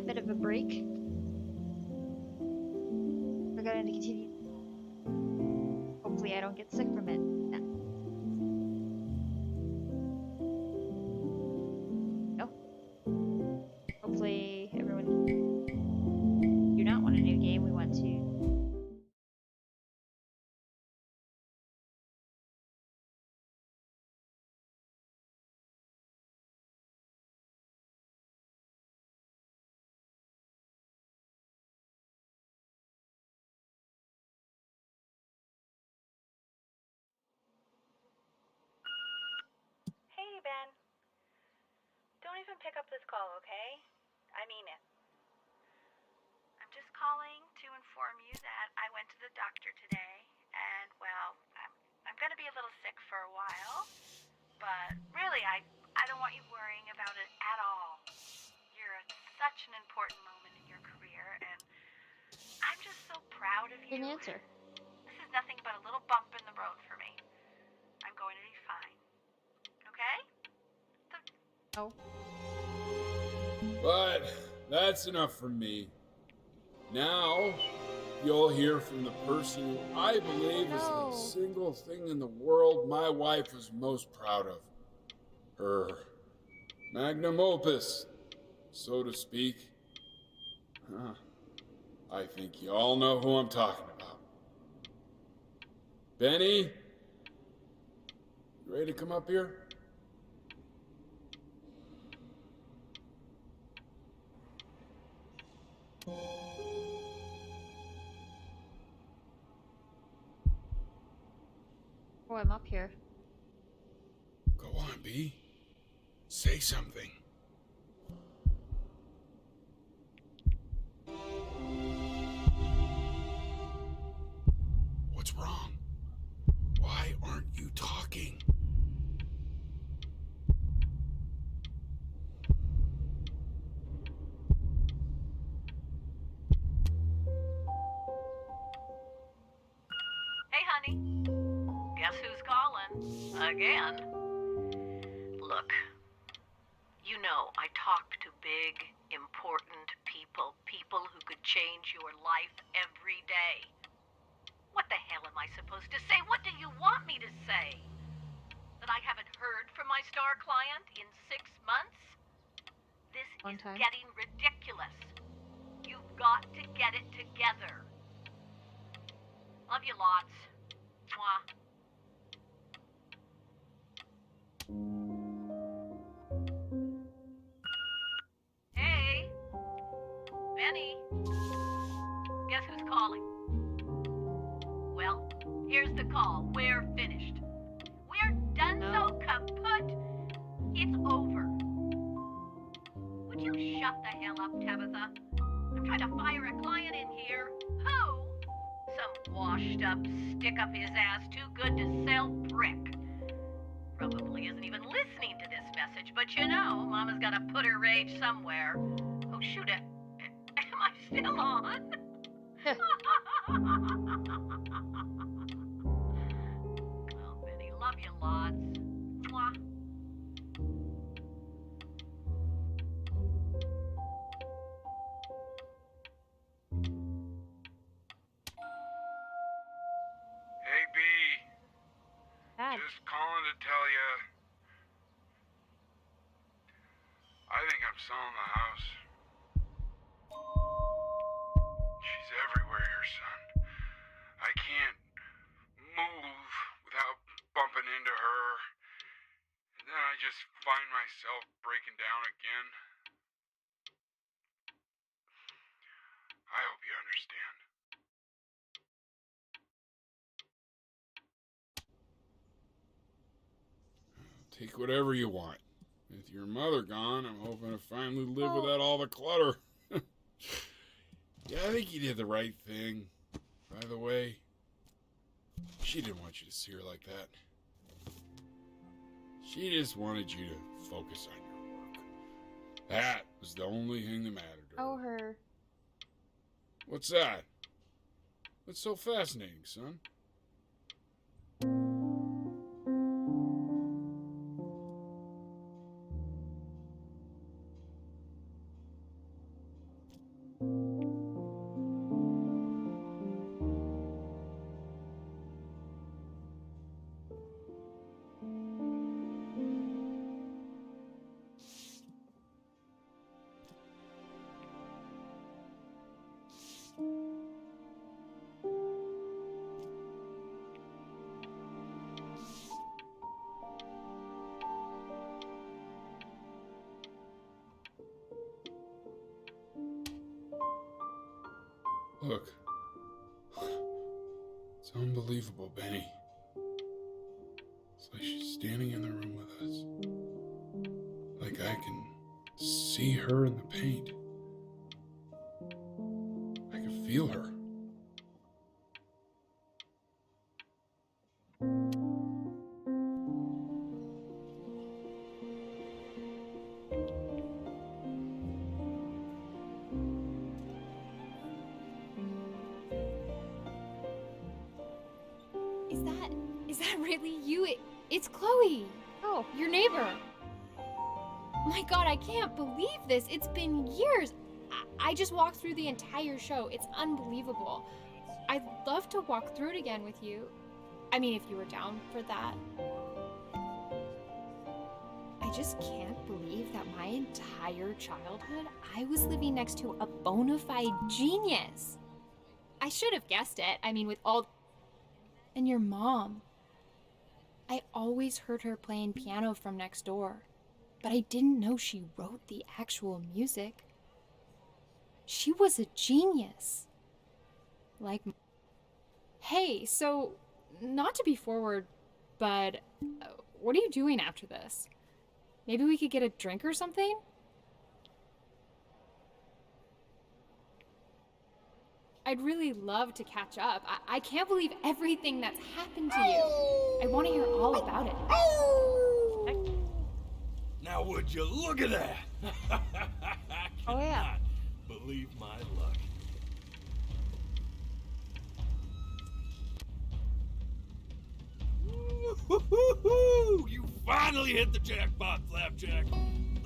bit of a break. We're going to continue. Hopefully I don't get sick from it then. No. Hopefully everyone do not want a new game. We want to. Hey, Ben. Don't even pick up this call, okay? I mean it. I'm just calling to inform you that I went to the doctor today, and, well, I'm going to be a little sick for a while, but really, I don't want you worrying about it at all. You're at such an important moment in your career, and I'm just so proud of you. Didn't answer. This is nothing but a little bump in the road for me. I'm going to be fine. Okay? Oh. But that's enough from me. Now, you'll hear from the person who I believe is the single thing in the world my wife is most proud of. Her magnum opus, so to speak. I think you all know who I'm talking about. Benny? You ready to come up here? Oh, I'm up here. Go on, B. Say something. What's wrong? Why aren't you talking? Hey, honey. Guess who's calling? Again. Look, you know I talk to big, important people. People who could change your life every day. What the hell am I supposed to say? What do you want me to say? That I haven't heard from my star client in 6 months? This Long is time. getting ridiculous. You've got to get it together. Love you lots. Mwah. Hey, Benny. Guess who's calling? Well, here's the call. We're finished. We're done so kaput. It's over. Would you shut the hell up, Tabitha? I'm trying to fire a client in here. Who? Some washed up, stick-up-his-ass, too-good to sell prick. Probably isn't even listening to this message, but you know, Mama's gotta put her rage somewhere. Oh, shoot it. Am I still on? Oh, Benny, love you lots. Mwah. Hey, B. Dad. Just calling to tell you. I think I'm selling the house. She's everywhere here, son. I can't move without bumping into her. And then I just find myself breaking down again. I hope you understand. Take whatever you want. With your mother gone, I'm hoping to finally live without all the clutter. Yeah, I think you did the right thing. By the way, she didn't want you to see her like that. She just wanted you to focus on your work. That was the only thing that mattered to her. Oh, her. What's that? What's so fascinating, son? Look. It's unbelievable, Benny. It's like she's standing in the room with us. Like I can see her in the paint. I can feel her. Is that really you? It's Chloe, Oh, your neighbor. My God, I can't believe this. It's been years. I just walked through the entire show. It's unbelievable. I'd love to walk through it again with you. I mean, if you were down for that. I just can't believe that my entire childhood, I was living next to a bona fide genius. I should have guessed it. I mean, with all... And your mom. I always heard her playing piano from next door, but I didn't know she wrote the actual music. She was a genius. Like... Hey, so, not to be forward, but what are you doing after this? Maybe we could get a drink or something? I'd really love to catch up. I can't believe everything that's happened to you. I want to hear all about it. Now would you look at that? I Oh, yeah. cannot believe my luck. Woo-hoo-hoo-hoo! You finally hit the jackpot, Flapjack.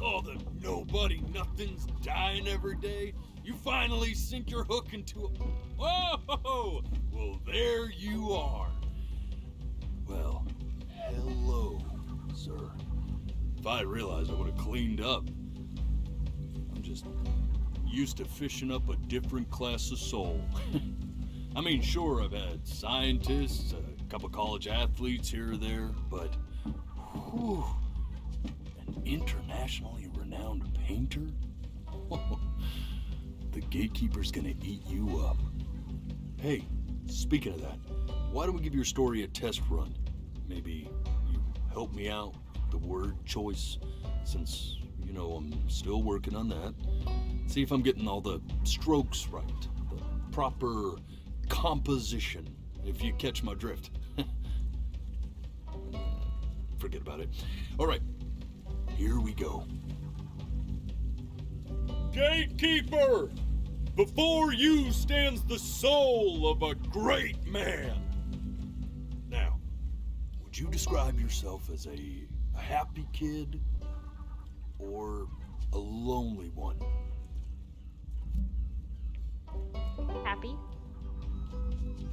All the nobody nothings dying every day. You finally sink your hook into a... Whoa! Well, there you are. Well, hello, sir. If I realized, I would have cleaned up. I'm just used to fishing up a different class of soul. I mean, sure, I've had scientists, a couple college athletes here or there, but whew, an internationally renowned painter? The gatekeeper's gonna eat you up. Hey, speaking of that, why don't we give your story a test run? Maybe you help me out with the word choice, since, you know, I'm still working on that. See if I'm getting all the strokes right, the proper composition, if you catch my drift. Forget about it. All right, here we go. Gatekeeper! Before you stands the soul of a great man. Now, would you describe yourself as a happy kid or a lonely one? Happy?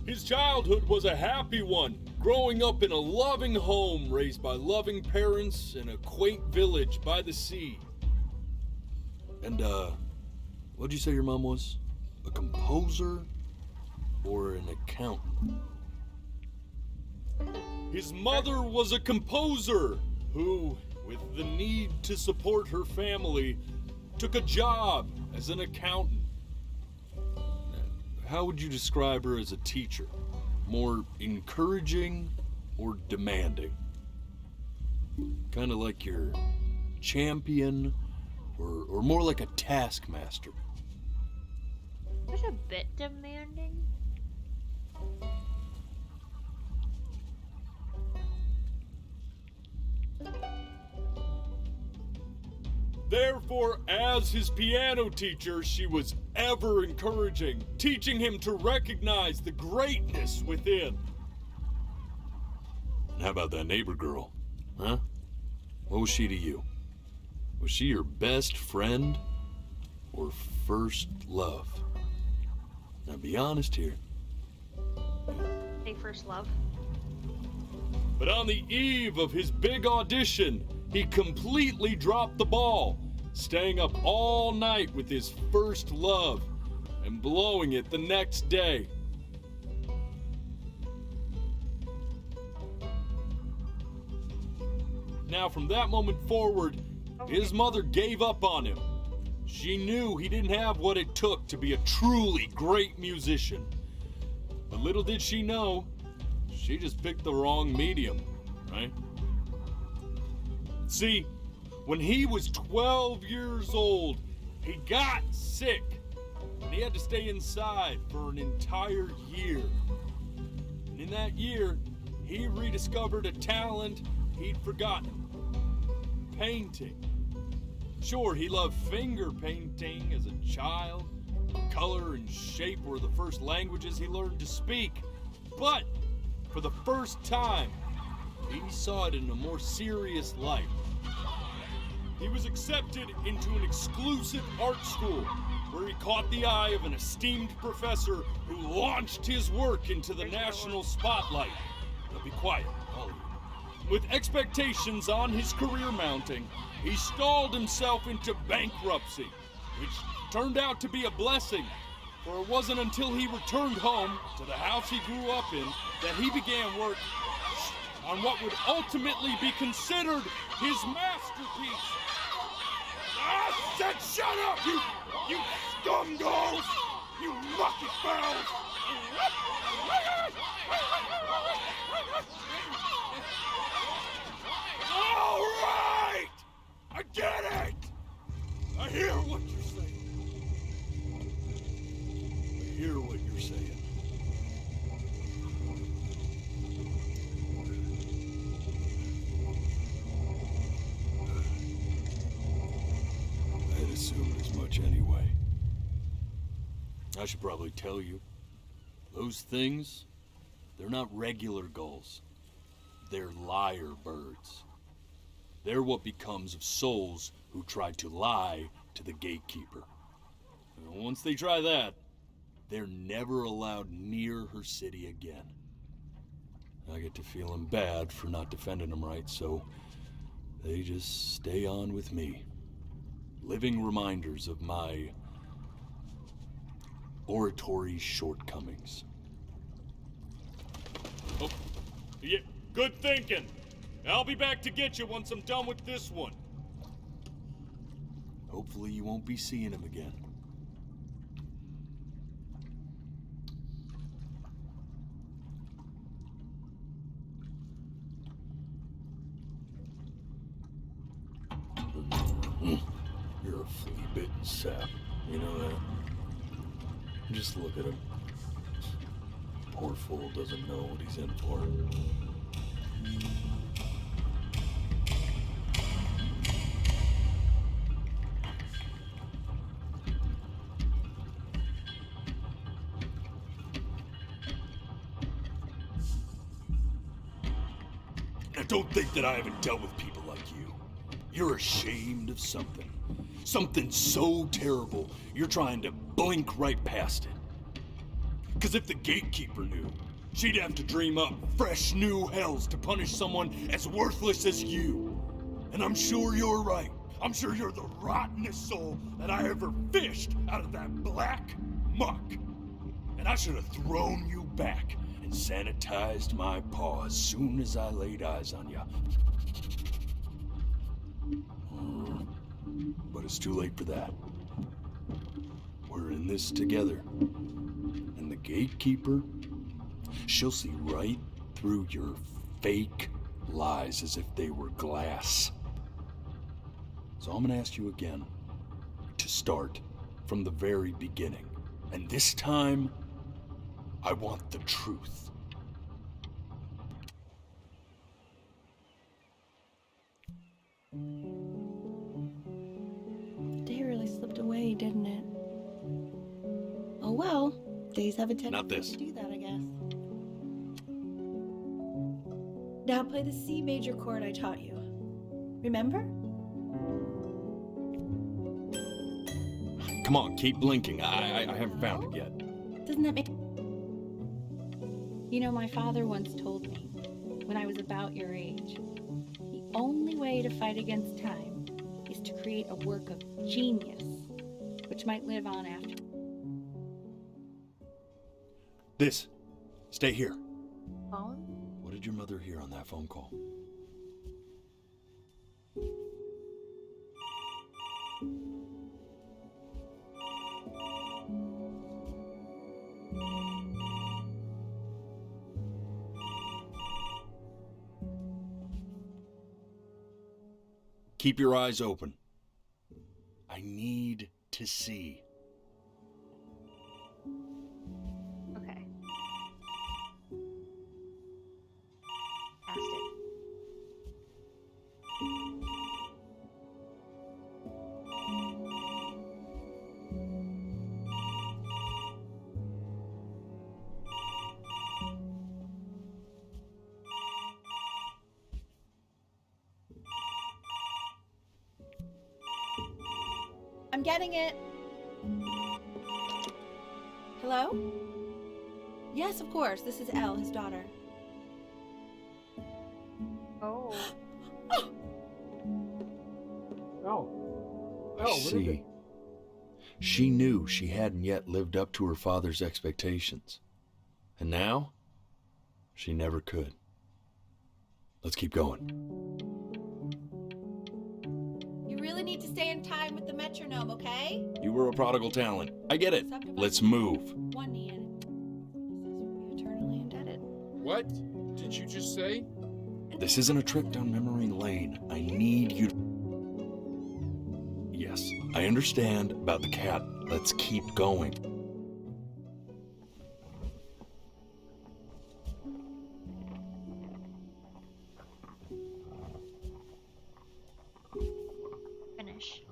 His childhood was a happy one, growing up in a loving home raised by loving parents in a quaint village by the sea. And, what'd you say your mom was? A composer or an accountant? His mother was a composer who, with the need to support her family, took a job as an accountant. How would you describe her as a teacher? More encouraging or demanding? Kind of like your champion or more like a taskmaster? That's a bit demanding. Therefore, as his piano teacher, she was ever encouraging, teaching him to recognize the greatness within. And how about that neighbor girl? Huh? What was she to you? Was she your best friend or first love? Now be honest here. Say first love. But on the eve of his big audition, he completely dropped the ball, staying up all night with his first love and blowing it the next day. Now, from that moment forward, his mother gave up on him. She knew he didn't have what it took to be a truly great musician. But little did she know, she just picked the wrong medium, right? See, when he was 12 years old, he got sick, and he had to stay inside for an entire year. And in that year, he rediscovered a talent he'd forgotten: painting. Sure, he loved finger painting as a child. Color and shape were the first languages he learned to speak. But for the first time, he saw it in a more serious light. He was accepted into an exclusive art school where he caught the eye of an esteemed professor who launched his work into the national spotlight. Now be quiet, all of you. With expectations on his career mounting, he stalled himself into bankruptcy, which turned out to be a blessing, for it wasn't until he returned home to the house he grew up in that he began work on what would ultimately be considered his masterpiece. I said shut up, you scumdogs! You lucky fowls! All right! I get it! I hear what you're saying. I hear what you're saying. I had assumed as much anyway. I should probably tell you, those things, they're not regular gulls. They're lyre birds. They're what becomes of souls who try to lie to the gatekeeper. And once they try that, they're never allowed near her city again. I get to feeling bad for not defending them right, so they just stay on with me. Living reminders of my oratory shortcomings. Oh, yeah, good thinking. I'll be back to get you once I'm done with this one. Hopefully you won't be seeing him again. You're a flea-bitten sap, you know that? Just look at him. Poor fool doesn't know what he's in for. Now don't think that I haven't dealt with people like you. You're ashamed of something. Something so terrible, you're trying to blink right past it. Because if the gatekeeper knew, she'd have to dream up fresh new hells to punish someone as worthless as you. And I'm sure you're right. I'm sure you're the rottenest soul that I ever fished out of that black muck. And I should have thrown you back and sanitized my paw as soon as I laid eyes on you. But it's too late for that. We're in this together. And the gatekeeper, she'll see right through your fake lies as if they were glass. So I'm gonna ask you again to start from the very beginning. And this time, I want the truth. Day really slipped away, didn't it? Oh well, days have a tendency Not this. to do that, I guess. Now play the C major chord I taught you. Remember? Come on, keep blinking. I haven't found it yet. Doesn't that make... You know, my father once told me, when I was about your age, the only way to fight against time is to create a work of genius, which might live on after. This. Stay here. Phone? What did your mother hear on that phone call? Keep your eyes open. I need to see. Okay. Passed it. I'm getting it. Hello? Yes, of course. This is Elle, his daughter. Oh. See, she knew she hadn't yet lived up to her father's expectations. And now, she never could. Let's keep going. You really need to stay in time with the metronome, okay? You were a prodigal talent. I get it. Let's move. One knee in. This is eternally indebted. What did you just say? This isn't a trip down memory lane. I need you to... Yes, I understand about the cat. Let's keep going. Finish.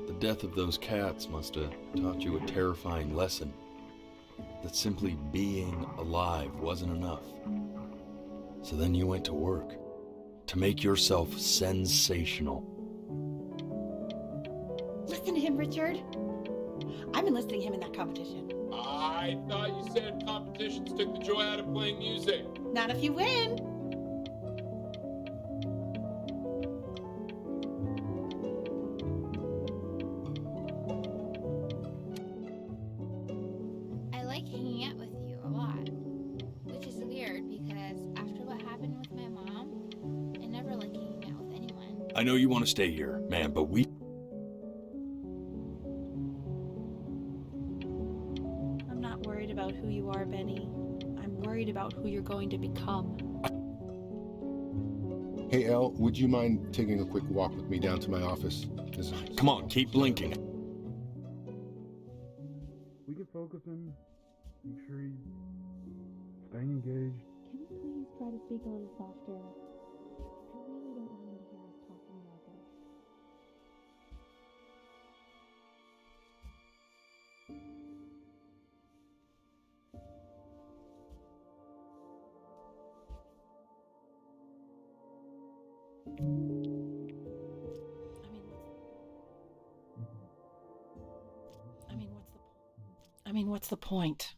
The death of those cats must have taught you a terrifying lesson. That simply being alive wasn't enough. So then you went to work to make yourself sensational. Listen to him, Richard. I'm enlisting him in that competition. I thought you said competitions took the joy out of playing music. Not if you win. I like hanging out with you a lot, which is weird because after what happened with my mom, I never like hanging out with anyone. I know you want to stay here, man, but we... I'm not worried about who you are, Benny. I'm worried about who you're going to become. Hey, Elle, would you mind taking a quick walk with me down to my office? Come on, keep blinking. We can focus him. Make sure he's staying engaged. Can you please try to speak a little softer? I really don't want him to hear us talking about this. What's the point?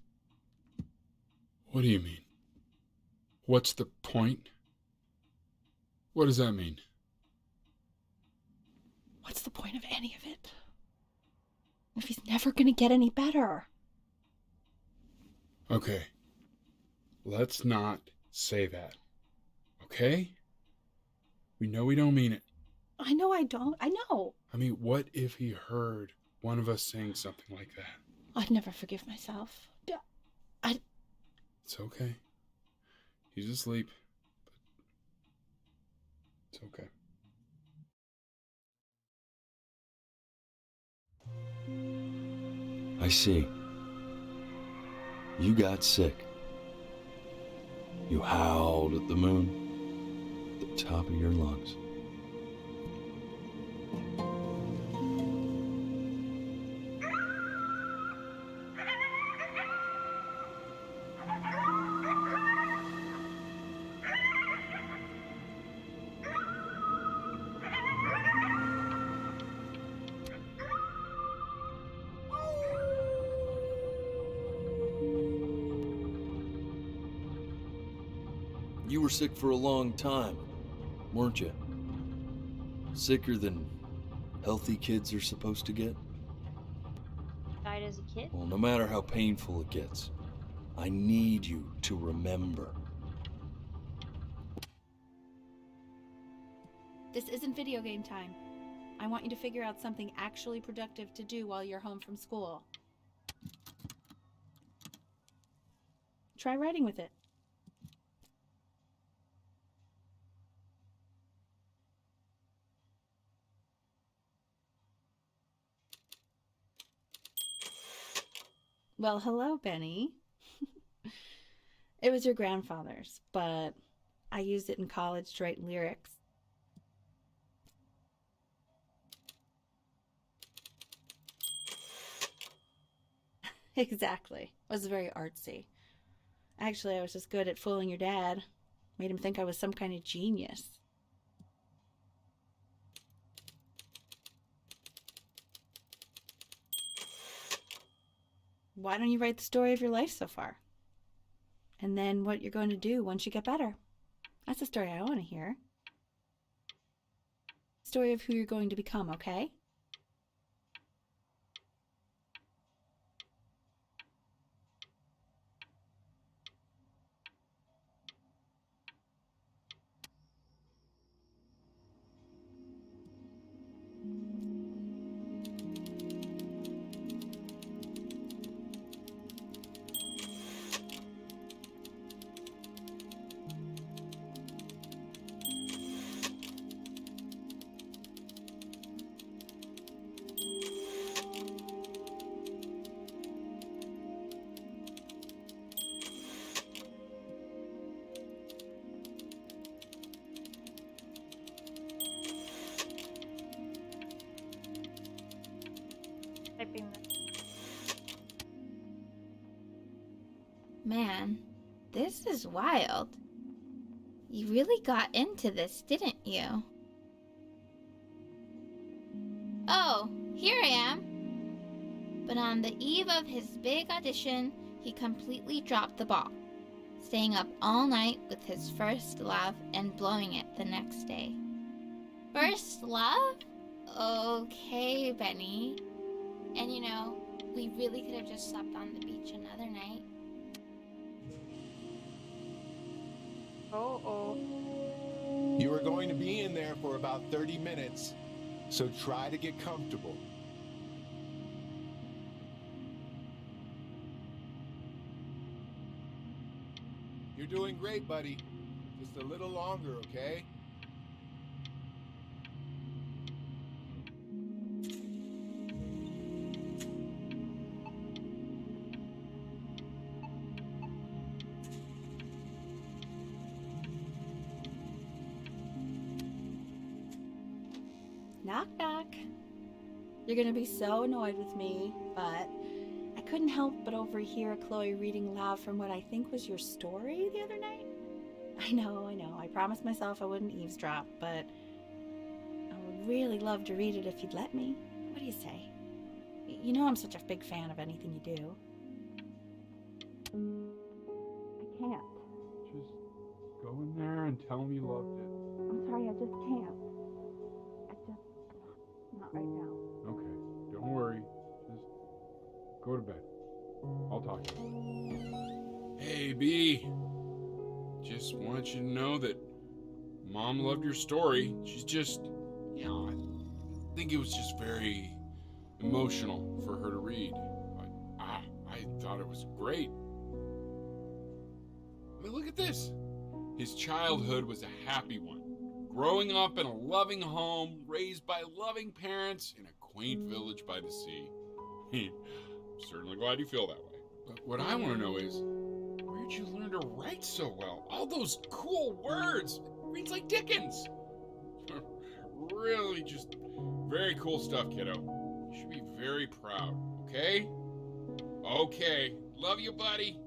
What do you mean? What's the point? What does that mean? What's the point of any of it? If he's never gonna get any better. Okay. Let's not say that. Okay? We know we don't mean it. I know I don't. I know. I mean, what if he heard one of us saying something like that? I'd never forgive myself. It's okay. He's asleep. But it's okay. I see. You got sick. You howled at the moon at the top of your lungs. You were sick for a long time, weren't you? Sicker than healthy kids are supposed to get? Died as a kid? Well, no matter how painful it gets, I need you to remember. This isn't video game time. I want you to figure out something actually productive to do while you're home from school. Try writing with it. Well, hello, Benny. It was your grandfather's, but I used it in college to write lyrics. Exactly. It was very artsy. Actually, I was just good at fooling your dad. Made him think I was some kind of genius. Why don't you write the story of your life so far? And then what you're going to do once you get better. That's the story I want to hear. Story of who you're going to become, okay? Typing this. Man, this is wild. You really got into this, didn't you? Oh, here I am. But on the eve of his big audition, he completely dropped the ball, staying up all night with his first love and blowing it the next day. First love? Okay, Benny. And you know, we really could have just slept on the beach another night. Oh. You are going to be in there for about 30 minutes, so try to get comfortable. You're doing great, buddy. Just a little longer, okay? Knock, knock. You're gonna be so annoyed with me, but I couldn't help but overhear Chloe reading aloud from what I think was your story the other night. I know. I promised myself I wouldn't eavesdrop, but I would really love to read it if you'd let me. What do you say? You know I'm such a big fan of anything you do. I can't. Just go in there and tell him you loved it. I'm sorry, I just can't. Not right now. Okay, don't worry. Just go to bed. I'll talk to you. Hey, B. Just wanted you to know that Mom loved your story. She's just, I think it was just very emotional for her to read. But I thought it was great. I mean, look at this. His childhood was a happy one. Growing up in a loving home, raised by loving parents in a quaint village by the sea. I'm certainly glad you feel that way. But what I want to know is, where'd you learn to write so well? All those cool words. Reads like Dickens. Really just very cool stuff, kiddo. You should be very proud, okay? Okay. Love you, buddy.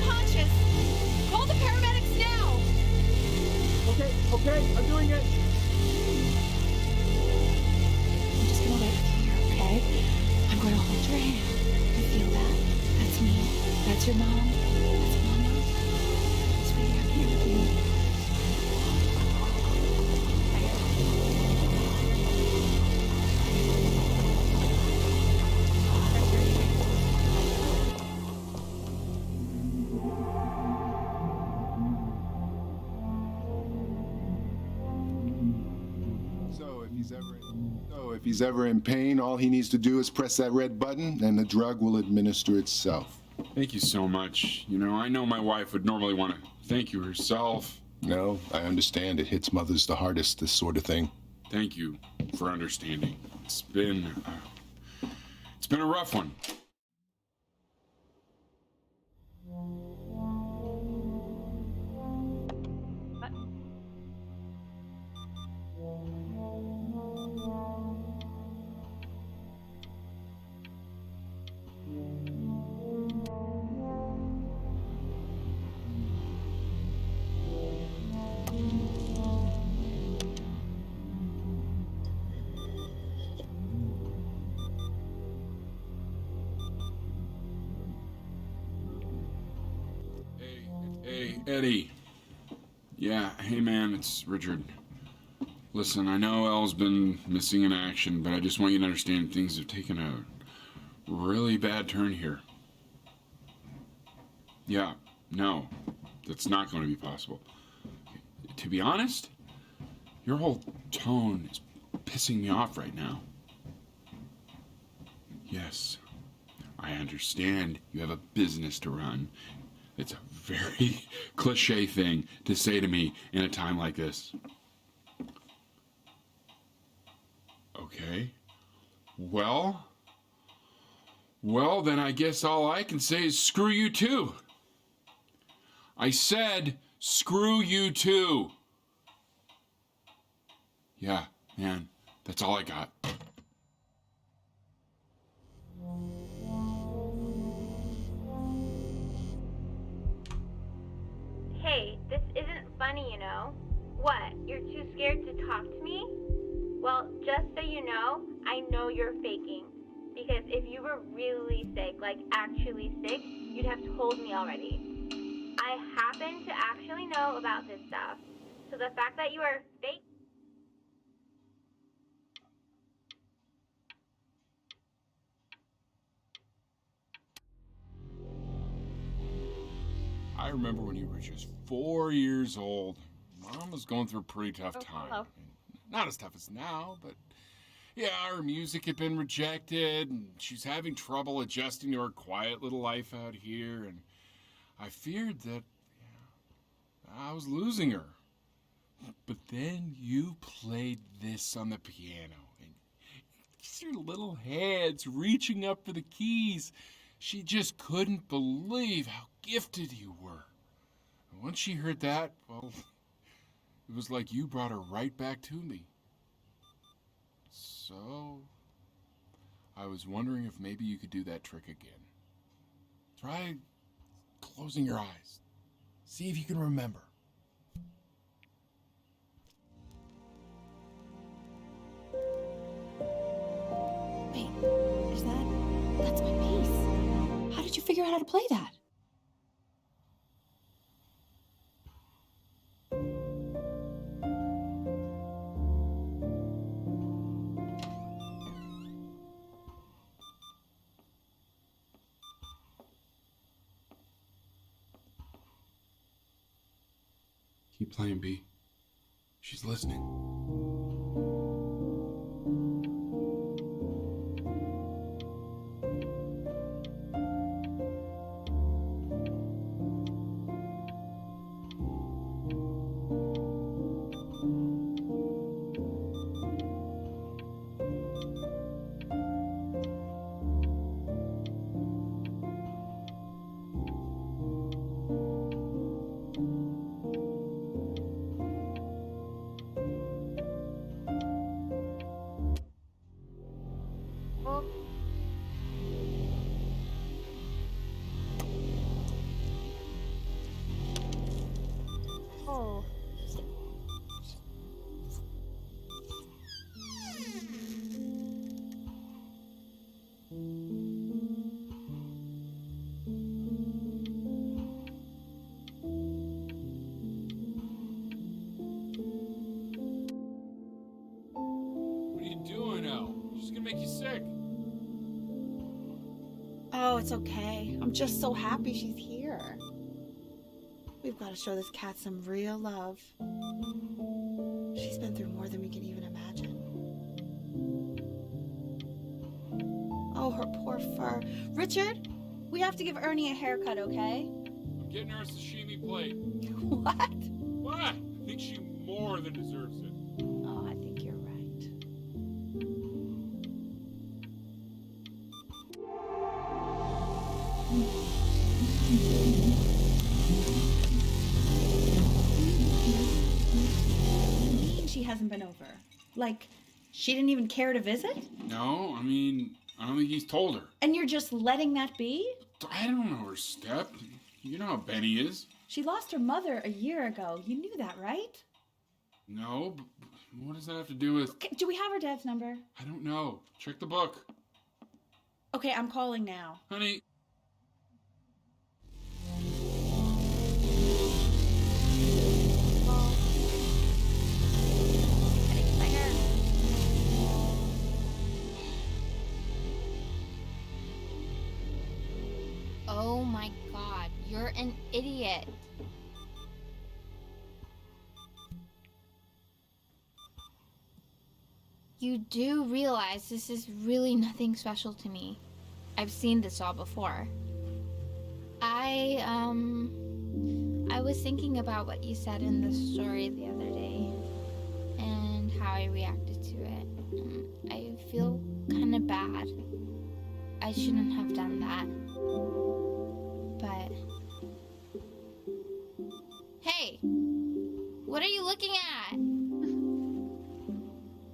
unconscious. Call the paramedics now. Okay, I'm doing it. I'm just gonna wait here, okay? I'm gonna hold your hand. You feel that? That's me. That's your mom. That's Mama. Sweetie, I'm here with you. So if he's ever in pain, all he needs to do is press that red button and the drug will administer itself. Thank you so much. You know, I know my wife would normally want to thank you herself. No, I understand. It hits mothers the hardest, this sort of thing. Thank you for understanding. It's been a rough one. Hey, Eddie. Yeah, hey man, it's Richard. Listen, I know Elle's been missing in action, but I just want you to understand things have taken a really bad turn here. Yeah, no, that's not going to be possible. To be honest, your whole tone is pissing me off right now. Yes, I understand you have a business to run. It's a very cliche thing to say to me in a time like this. Okay. Well, then I guess all I can say is screw you too. I said screw you too. Yeah, man, that's all I got. Hey, this isn't funny, you know. What, you're too scared to talk to me? Well, just so you know, I know you're faking. Because if you were really sick, like actually sick, you'd have told me already. I happen to actually know about this stuff. So the fact that you are fake. I remember when you were just 4 years old. Mom was going through a pretty tough time. Hello. Not as tough as now, but yeah, her music had been rejected, and she's having trouble adjusting to her quiet little life out here, and I feared that I was losing her. But then you played this on the piano, and your little hands reaching up for the keys. She just couldn't believe how gifted you were. And once she heard that, well, it was like you brought her right back to me. So, I was wondering if maybe you could do that trick again. Try closing your eyes. See if you can remember. Wait, is that's my bass. How did you figure out how to play that? Keep playing, B. She's listening. you sick? Oh, it's okay. I'm just so happy she's here. We've got to show this cat some real love. She's been through more than we can even imagine. Oh, her poor fur. Richard, we have to give Ernie a haircut, okay? I'm getting her a sashimi plate. What? What? I think she more than deserves it. Oh, I think you're right. She hasn't been over. Like, she didn't even care to visit? No, I mean, I don't think he's told her. And you're just letting that be? I don't know her step. You know how Benny is. She lost her mother a year ago. You knew that, right? No, but what does that have to do with... Okay, do we have her dad's number? I don't know. Check the book. Okay, I'm calling now. Honey. Oh my god, you're an idiot. You do realize this is really nothing special to me. I've seen this all before. I was thinking about what you said in the story the other day and how I reacted to it. I feel kind of bad. I shouldn't have done that. But... Hey! What are you looking at?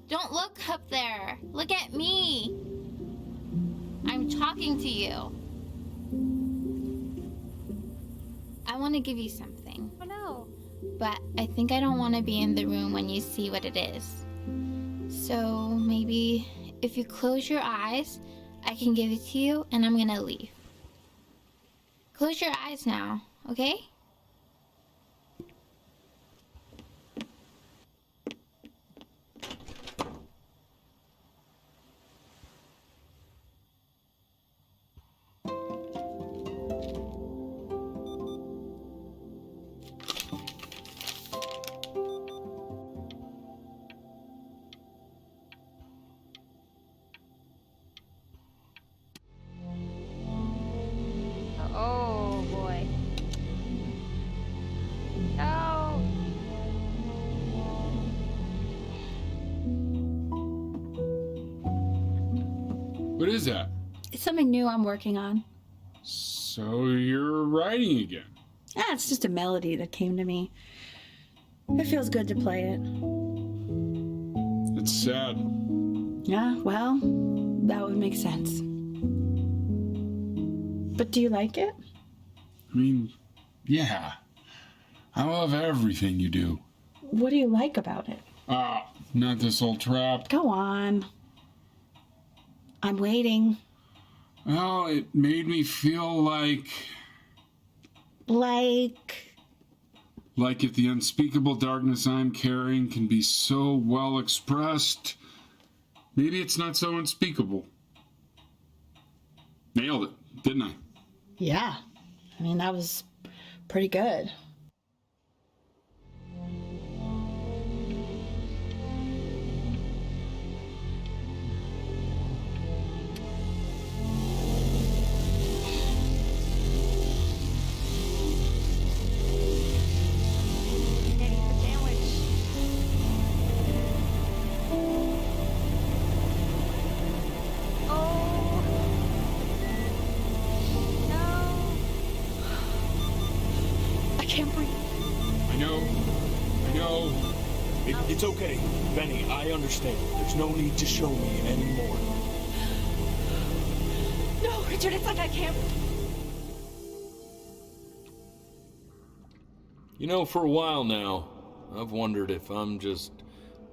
Don't look up there. Look at me. I'm talking to you. I want to give you something. Oh no. But I think I don't want to be in the room when you see what it is. So maybe if you close your eyes, I can give it to you and I'm gonna leave. Close your eyes now, okay? Oh boy. No. What is that? It's something new I'm working on. So you're writing again? Ah, it's just a melody that came to me. It feels good to play it. It's sad. Yeah, well, that would make sense. But do you like it? I mean, yeah. I love everything you do. What do you like about it? Ah, not this old trap. Go on. I'm waiting. Well, it made me feel like Like if the unspeakable darkness I'm carrying can be so well expressed, maybe it's not so unspeakable. Nailed it, didn't I? Yeah. I mean, that was pretty good. Getting the sandwich. Oh. No. I can't breathe. I know. It's okay, Benny, I understand. There's no need to show me anymore. No, Richard, it's like I can't. You know, for a while now, I've wondered if I'm just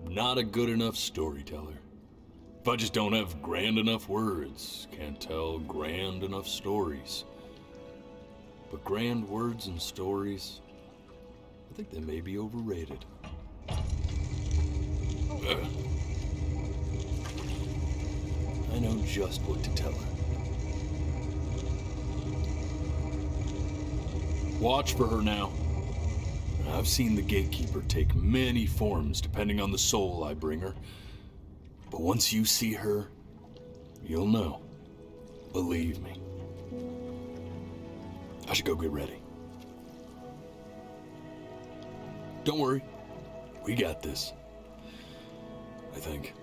not a good enough storyteller. If I just don't have grand enough words, can't tell grand enough stories. But grand words and stories, I think they may be overrated. I know just what to tell her. Watch for her now. I've seen the gatekeeper take many forms depending on the soul I bring her. But once you see her, you'll know. Believe me. I should go get ready. Don't worry. We got this. I think.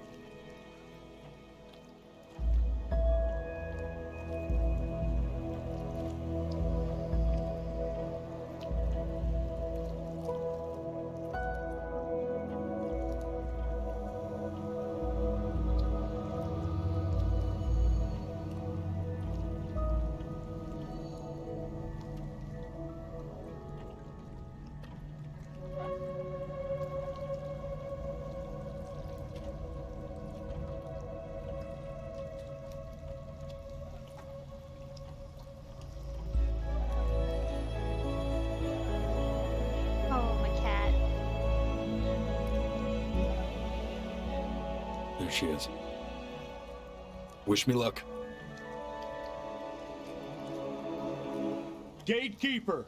Oh, my cat. There she is. Wish me luck. Gatekeeper,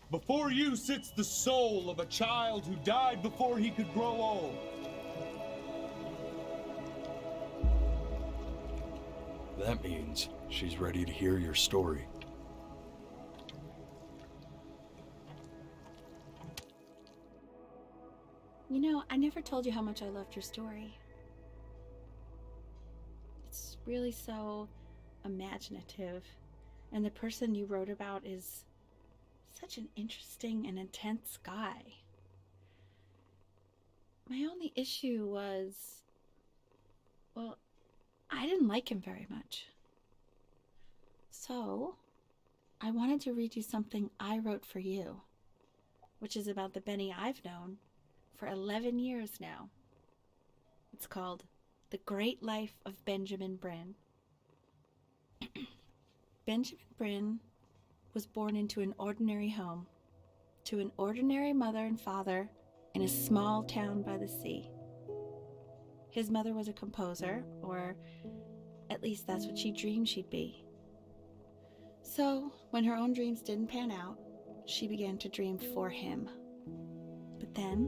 before you sits the soul of a child who died before he could grow old. That means she's ready to hear your story. You know, I never told you how much I loved your story. It's really so imaginative, and the person you wrote about is such an interesting and intense guy. My only issue was, well, I didn't like him very much. So, I wanted to read you something I wrote for you, which is about the Benny I've known for 11 years now. It's called The Great Life of Benjamin Brin. Benjamin Brin was born into an ordinary home, to an ordinary mother and father in a small town by the sea. His mother was a composer, or at least that's what she dreamed she'd be. So, when her own dreams didn't pan out, she began to dream for him. But then,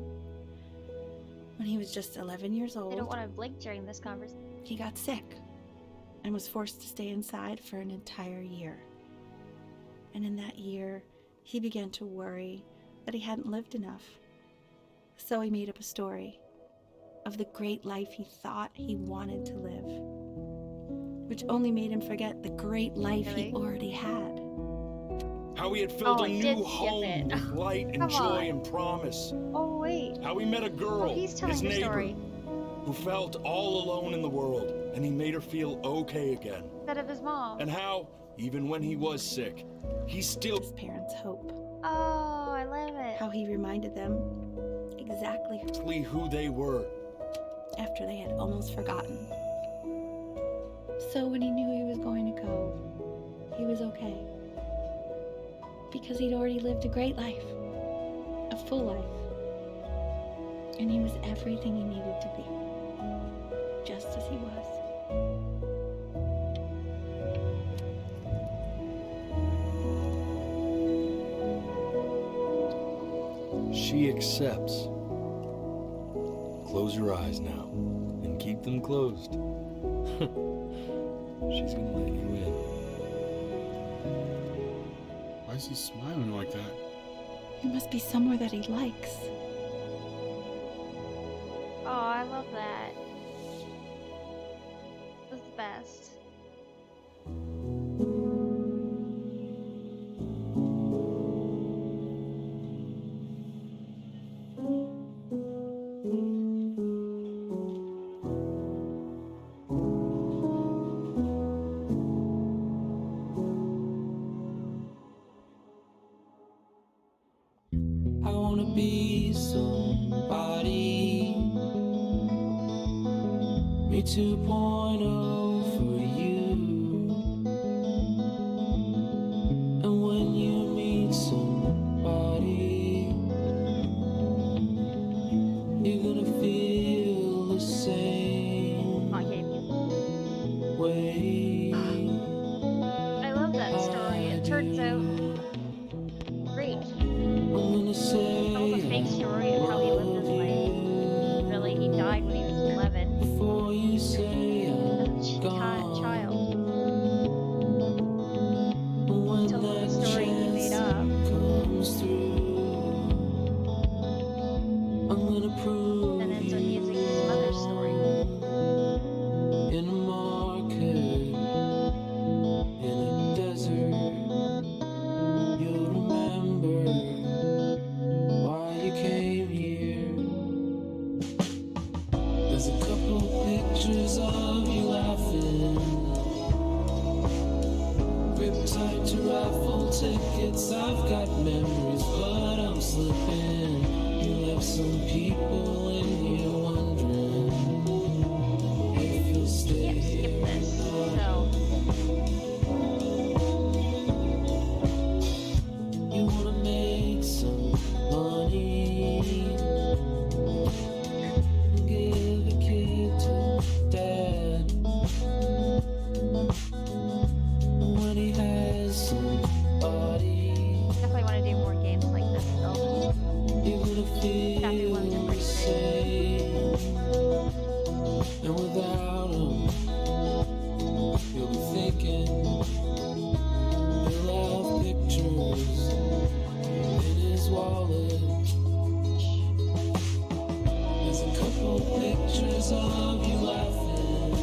when he was just 11 years I don't old, want to blink during this conversation. he got sick and was forced to stay inside for an entire year. And in that year, he began to worry that he hadn't lived enough. So he made up a story of the great life he thought he wanted to live, which only made him forget the great life he Really? already had. How he had filled Oh, a I new did skip home it. with light and Come joy on. and promise. Oh, wait. How he met a girl, Oh, he's telling his the neighbor, story. who felt all alone in the world, and he made her feel okay again. Instead of his mom. And how, even when he was sick, he still His parents' hope. Oh, I love it. How he reminded them exactly who they were. after they had almost forgotten. So when he knew he was going to go, he was okay. Because he'd already lived a great life, a full life. And he was everything he needed to be, just as he was. She accepts. Close your eyes now, and keep them closed. She's gonna let you in. Why is he smiling like that? It must be somewhere that he likes. Oh, I love that. That's the best. I wanna be somebody. Me 2.0 for you. And when you meet somebody, you're gonna feel the same. Oh, I hate you. told a fake story of how he lived his life. Really, he died when he was 11 before you say as I'm a gone. child. When Told that the story he made chance up. comes through, I'm gonna prove And ends up using his mother's story. in a market, in a desert, you'll remember why you came here. There's a couple pictures of you laughing, riptide to raffle tickets. I've got memories, but I'm slipping. You left some people in here wondering if you'll stay. Can't skip this. So, You wanna make some money, give a kid to dad when he has somebody. definitely want to do more games like this though. You're gonna Happy ones are feel pretty the great. same, and without 'em, you'll be thinking he'll have pictures in his wallet. There's a couple pictures of you laughing,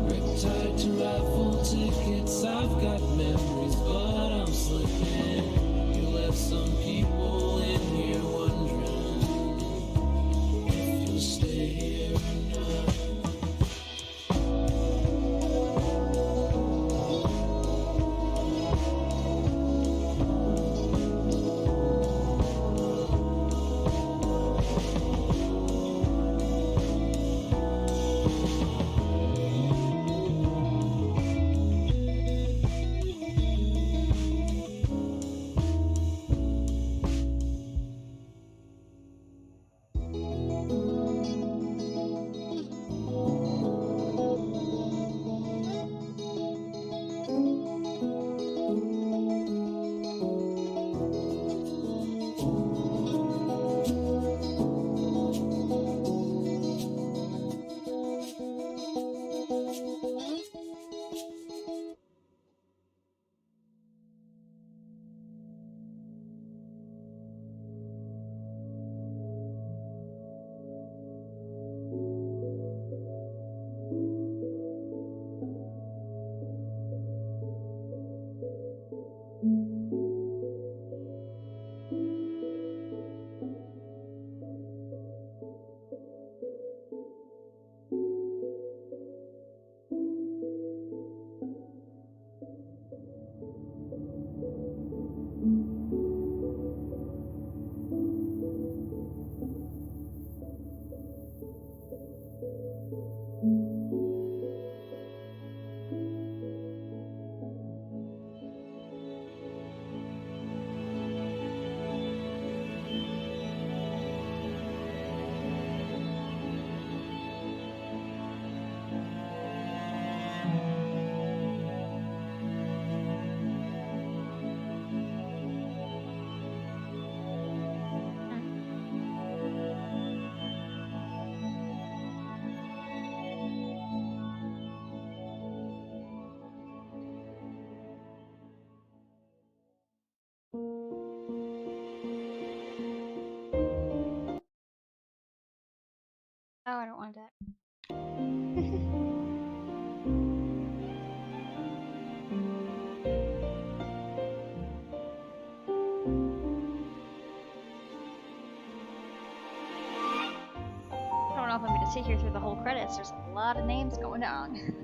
riptide to raffle tickets. I've got memories, but I'm slipping. You left some people in here wondering if you'll stay here or not. Oh, I don't want that. I don't know if I'm going to sit here through the whole credits. There's a lot of names going on.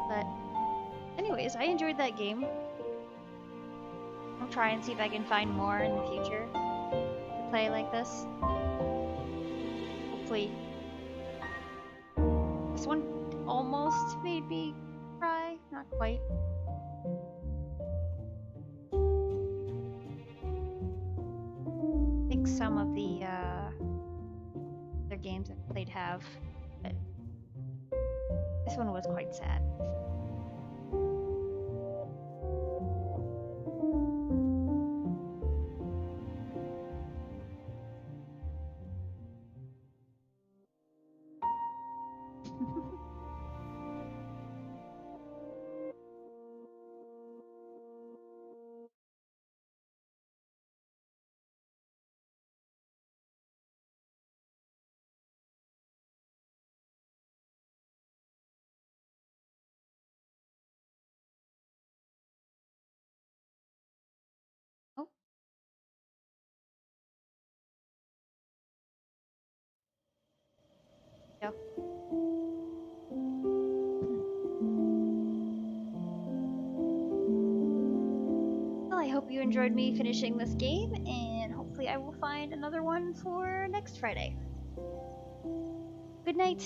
But, anyways, I enjoyed that game. I'll try and see if I can find more in the future to play like this. Hopefully. This one almost made me cry. Not quite. I think some of the other games I've played have, but this one was quite sad. hope you enjoyed me finishing this game, and hopefully I will find another one for next Friday. Good night.